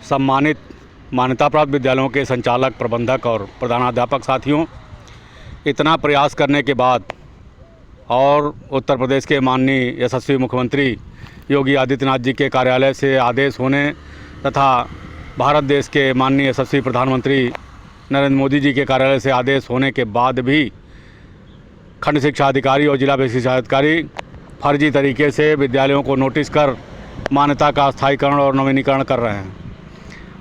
सम्मानित मान्यता प्राप्त विद्यालयों के संचालक, प्रबंधक और प्रधानाध्यापक साथियों, इतना प्रयास करने के बाद और उत्तर प्रदेश के माननीय यशस्वी मुख्यमंत्री योगी आदित्यनाथ जी के कार्यालय से आदेश होने तथा भारत देश के माननीय यशस्वी प्रधानमंत्री नरेंद्र मोदी जी के कार्यालय से आदेश होने के बाद भी खंड शिक्षा अधिकारी और जिला बेसिक शिक्षा अधिकारी फर्जी तरीके से विद्यालयों को नोटिस कर मान्यता का स्थायीकरण और नवीनीकरण कर रहे हैं।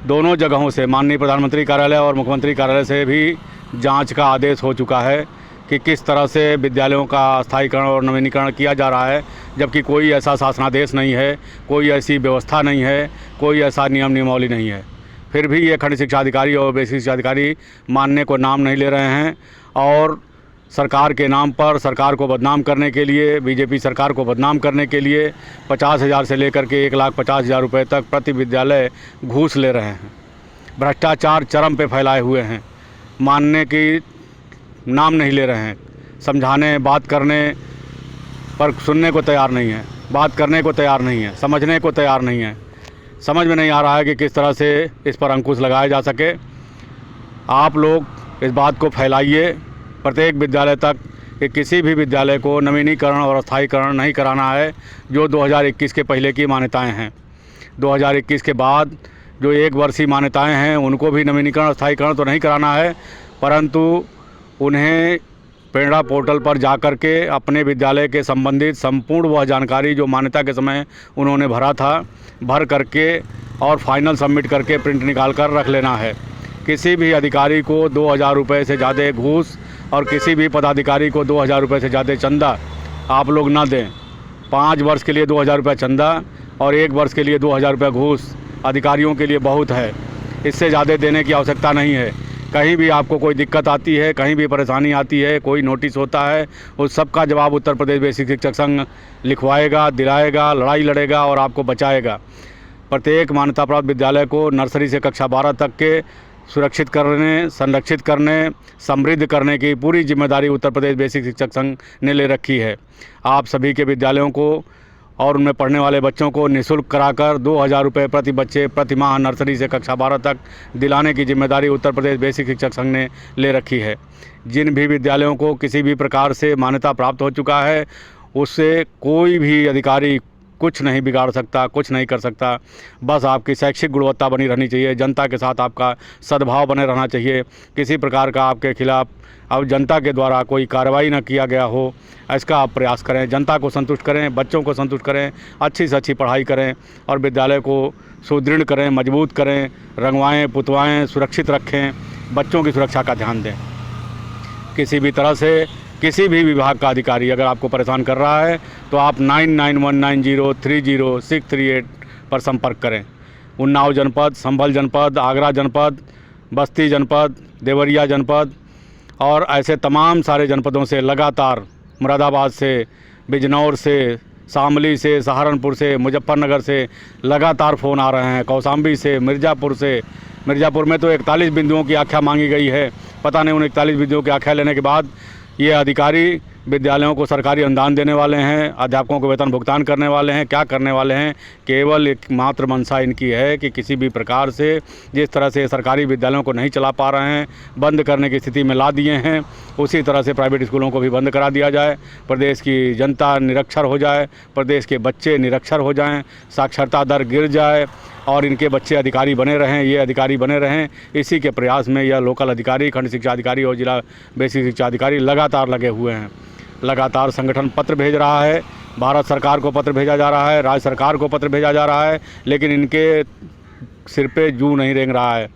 दोनों जगहों से माननीय प्रधानमंत्री कार्यालय और मुख्यमंत्री कार्यालय से भी जांच का आदेश हो चुका है कि किस तरह से विद्यालयों का स्थायीकरण और नवीनीकरण किया जा रहा है, जबकि कोई ऐसा शासनादेश नहीं है, कोई ऐसी व्यवस्था नहीं है, कोई ऐसा नियम नियमावली नहीं है। फिर भी ये खंड शिक्षा अधिकारी और बेसिक शिक्षा अधिकारी मानने को नाम नहीं ले रहे हैं और सरकार के नाम पर सरकार को बदनाम करने के लिए, बीजेपी सरकार को बदनाम करने के लिए 50,000 से लेकर के 1,50,000 रुपये तक प्रति विद्यालय घूस ले रहे हैं। भ्रष्टाचार चरम पे फैलाए हुए हैं, मानने की नाम नहीं ले रहे हैं, समझाने बात करने पर सुनने को तैयार नहीं है, बात करने को तैयार नहीं है, समझने को तैयार नहीं है। समझ में नहीं आ रहा है कि किस तरह से इस पर अंकुश लगाया जा सके। आप लोग इस बात को फैलाइए प्रत्येक विद्यालय तक कि किसी भी विद्यालय को नवीनीकरण और स्थायीकरण नहीं कराना है जो 2021 के पहले की मान्यताएं हैं। 2021 के बाद जो एक वर्षीय मान्यताएं हैं उनको भी नवीनीकरण स्थायीकरण तो नहीं कराना है, परंतु उन्हें प्रेरणा पोर्टल पर जा कर के अपने विद्यालय के संबंधित संपूर्ण वह जानकारी जो मान्यता के समय उन्होंने भरा था, भर करके और फाइनल सबमिट करके प्रिंट निकाल कर रख लेना है। किसी भी अधिकारी को 2,000 रुपये से ज़्यादा घूस और किसी भी पदाधिकारी को 2,000 रुपये से ज़्यादा चंदा आप लोग ना दें। 5 वर्ष के लिए 2,000 रुपये चंदा और 1 वर्ष के लिए 2,000 रुपये घूस अधिकारियों के लिए बहुत है, इससे ज़्यादा देने की आवश्यकता नहीं है। कहीं भी आपको कोई दिक्कत आती है, कहीं भी परेशानी आती है, कोई नोटिस होता है, उस सब का जवाब उत्तर प्रदेश बेसिक शिक्षक संघ लिखवाएगा, दिलाएगा, लड़ाई लड़ेगा और आपको बचाएगा। प्रत्येक मान्यता प्राप्त विद्यालय को नर्सरी से कक्षा 12 तक के सुरक्षित करने, संरक्षित करने, समृद्ध करने की पूरी जिम्मेदारी उत्तर प्रदेश बेसिक शिक्षक संघ ने ले रखी है। आप सभी के विद्यालयों को और उनमें पढ़ने वाले बच्चों को निःशुल्क कराकर 2,000 रुपये प्रति बच्चे प्रति माह नर्सरी से कक्षा 12 तक दिलाने की जिम्मेदारी उत्तर प्रदेश बेसिक शिक्षक संघ ने ले रखी है। जिन भी विद्यालयों को किसी भी प्रकार से मान्यता प्राप्त हो चुका है उससे कोई भी अधिकारी कुछ नहीं बिगाड़ सकता, कुछ नहीं कर सकता। बस आपकी शैक्षिक गुणवत्ता बनी रहनी चाहिए, जनता के साथ आपका सद्भाव बने रहना चाहिए। किसी प्रकार का आपके खिलाफ अब जनता के द्वारा कोई कार्रवाई न किया गया हो, इसका आप प्रयास करें। जनता को संतुष्ट करें, बच्चों को संतुष्ट करें, अच्छी से अच्छी पढ़ाई करें और विद्यालय को सुदृढ़ करें, मजबूत करें, रंगवाएँ पुतवाएँ, सुरक्षित रखें, बच्चों की सुरक्षा का ध्यान दें। किसी भी तरह से किसी भी विभाग का अधिकारी अगर आपको परेशान कर रहा है तो आप 9919030638 पर संपर्क करें। उन्नाव जनपद, संभल जनपद, आगरा जनपद, बस्ती जनपद, देवरिया जनपद और ऐसे तमाम सारे जनपदों से लगातार, मुरादाबाद से, बिजनौर से, शामली से, सहारनपुर से, मुजफ्फरनगर से लगातार फ़ोन आ रहे हैं। कौशाम्बी से, मिर्ज़ापुर से, मिर्ज़ापुर में तो 41 बिंदुओं की आख्या मांगी गई है। पता नहीं उन 41 बिंदुओं की आख्या लेने के बाद ये अधिकारी विद्यालयों को सरकारी अनुदान देने वाले हैं, अध्यापकों को वेतन भुगतान करने वाले हैं, क्या करने वाले हैं। केवल एकमात्र मंशा इनकी है कि किसी भी प्रकार से जिस तरह से सरकारी विद्यालयों को नहीं चला पा रहे हैं, बंद करने की स्थिति में ला दिए हैं, उसी तरह से प्राइवेट स्कूलों को भी बंद करा दिया जाए। प्रदेश की जनता निरक्षर हो जाए, प्रदेश के बच्चे निरक्षर हो जाएं, साक्षरता दर गिर जाए और इनके बच्चे अधिकारी बने रहें, ये अधिकारी बने रहें। इसी के प्रयास में यह लोकल अधिकारी, खंड शिक्षा अधिकारी और जिला बेसिक शिक्षा अधिकारी लगातार लगे हुए हैं। लगातार संगठन पत्र भेज रहा है, भारत सरकार को पत्र भेजा जा रहा है, राज्य सरकार को पत्र भेजा जा रहा है, लेकिन इनके सिर पे जूं नहीं रेंग रहा है।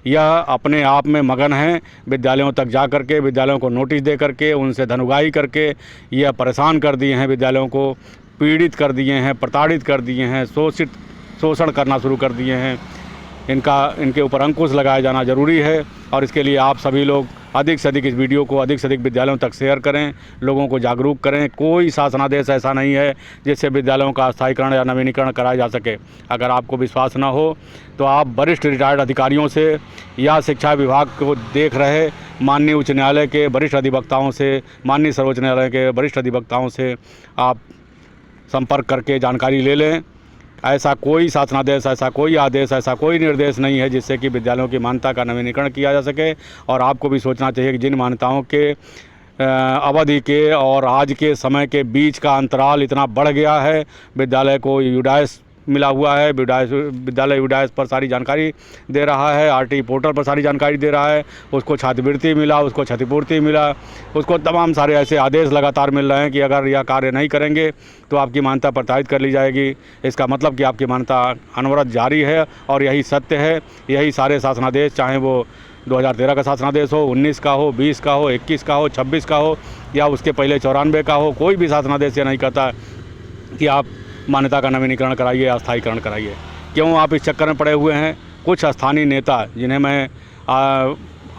यह अपने आप में मगन है, विद्यालयों तक जा कर के, विद्यालयों को नोटिस दे करके, उनसे धन उगाही करके यह परेशान कर दिए हैं, विद्यालयों को पीड़ित कर दिए हैं, प्रताड़ित कर दिए हैं, शोषण करना शुरू कर दिए हैं। इनके ऊपर अंकुश लगाया जाना ज़रूरी है और इसके लिए आप सभी लोग अधिक से अधिक इस वीडियो को अधिक से अधिक विद्यालयों तक शेयर करें, लोगों को जागरूक करें। कोई शासनादेश ऐसा नहीं है जिससे विद्यालयों का स्थायीकरण या नवीनीकरण कराया जा सके। अगर आपको विश्वास न हो तो आप वरिष्ठ रिटायर्ड अधिकारियों से या शिक्षा विभाग को देख रहे माननीय उच्च न्यायालय के वरिष्ठ अधिवक्ताओं से, माननीय सर्वोच्च न्यायालय के वरिष्ठ अधिवक्ताओं से आप संपर्क करके जानकारी ले लें। ऐसा कोई शासनादेश, ऐसा कोई आदेश, ऐसा कोई निर्देश नहीं है जिससे कि विद्यालयों की मान्यता का नवीनीकरण किया जा सके। और आपको भी सोचना चाहिए कि जिन मान्यताओं के अवधि के और आज के समय के बीच का अंतराल इतना बढ़ गया है, विद्यालय को यूडाइस मिला हुआ है, विद्यालय यूडाइस पर सारी जानकारी दे रहा है, आरटी पोर्टल पर सारी जानकारी दे रहा है, उसको छात्रवृत्ति मिला, उसको क्षतिपूर्ति मिला, उसको तमाम सारे ऐसे आदेश लगातार मिल रहे हैं कि अगर यह कार्य नहीं करेंगे तो आपकी मान्यता प्रत्याहित कर ली जाएगी। इसका मतलब कि आपकी मान्यता अनवरत जारी है और यही सत्य है। यही सारे शासनादेश, चाहे वो 2013 का शासनादेश हो, 19 का हो, 20 का हो, 21 का हो, 26 का हो या उसके पहले 94 का हो, कोई भी शासनादेश ये नहीं कहता कि आप मान्यता का नवीनीकरण कराइए, अस्थायीकरण कराइए। क्यों आप इस चक्कर में पड़े हुए हैं? कुछ स्थानीय नेता जिन्हें मैं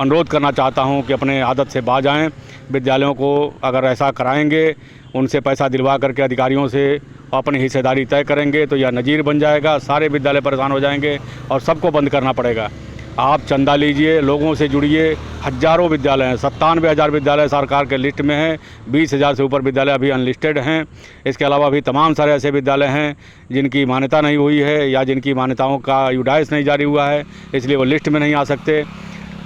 अनुरोध करना चाहता हूं कि अपने आदत से बाज आएँ। विद्यालयों को अगर ऐसा कराएंगे, उनसे पैसा दिलवा करके अधिकारियों से अपनी हिस्सेदारी तय करेंगे तो यह नज़ीर बन जाएगा, सारे विद्यालय परेशान हो जाएंगे और सबको बंद करना पड़ेगा। आप चंदा लीजिए, लोगों से जुड़िए। हज़ारों विद्यालय हैं, 97,000 विद्यालय सरकार के लिस्ट में हैं, 20,000 से ऊपर विद्यालय अभी अनलिस्टेड हैं। इसके अलावा भी तमाम सारे ऐसे विद्यालय हैं जिनकी मान्यता नहीं हुई है या जिनकी मान्यताओं का यूडाइस नहीं जारी हुआ है, इसलिए वो लिस्ट में नहीं आ सकते।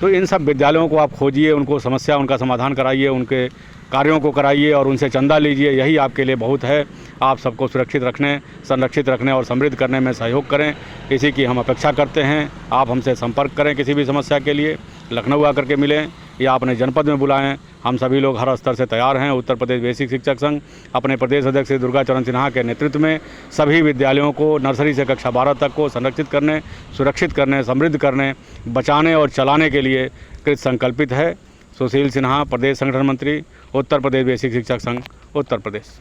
तो इन सब विद्यालयों को आप खोजिए, उनको समस्या, उनका समाधान कराइए, उनके कार्यों को कराइए और उनसे चंदा लीजिए। यही आपके लिए बहुत है। आप सबको सुरक्षित रखने, संरक्षित रखने और समृद्ध करने में सहयोग करें, इसी की हम अपेक्षा करते हैं। आप हमसे संपर्क करें किसी भी समस्या के लिए, लखनऊ आकर के मिलें या अपने जनपद में बुलाएं। हम सभी लोग हर स्तर से तैयार हैं। उत्तर प्रदेश बेसिक शिक्षक संघ अपने प्रदेश अध्यक्ष श्री दुर्गा चरण सिन्हा के नेतृत्व में सभी विद्यालयों को नर्सरी से कक्षा 12 तक को संरक्षित करने, सुरक्षित करने, समृद्ध करने, बचाने और चलाने के लिए कृत संकल्पित है। सुशील सिन्हा, प्रदेश संगठन मंत्री, उत्तर प्रदेश बेसिक शिक्षक संघ, उत्तर प्रदेश।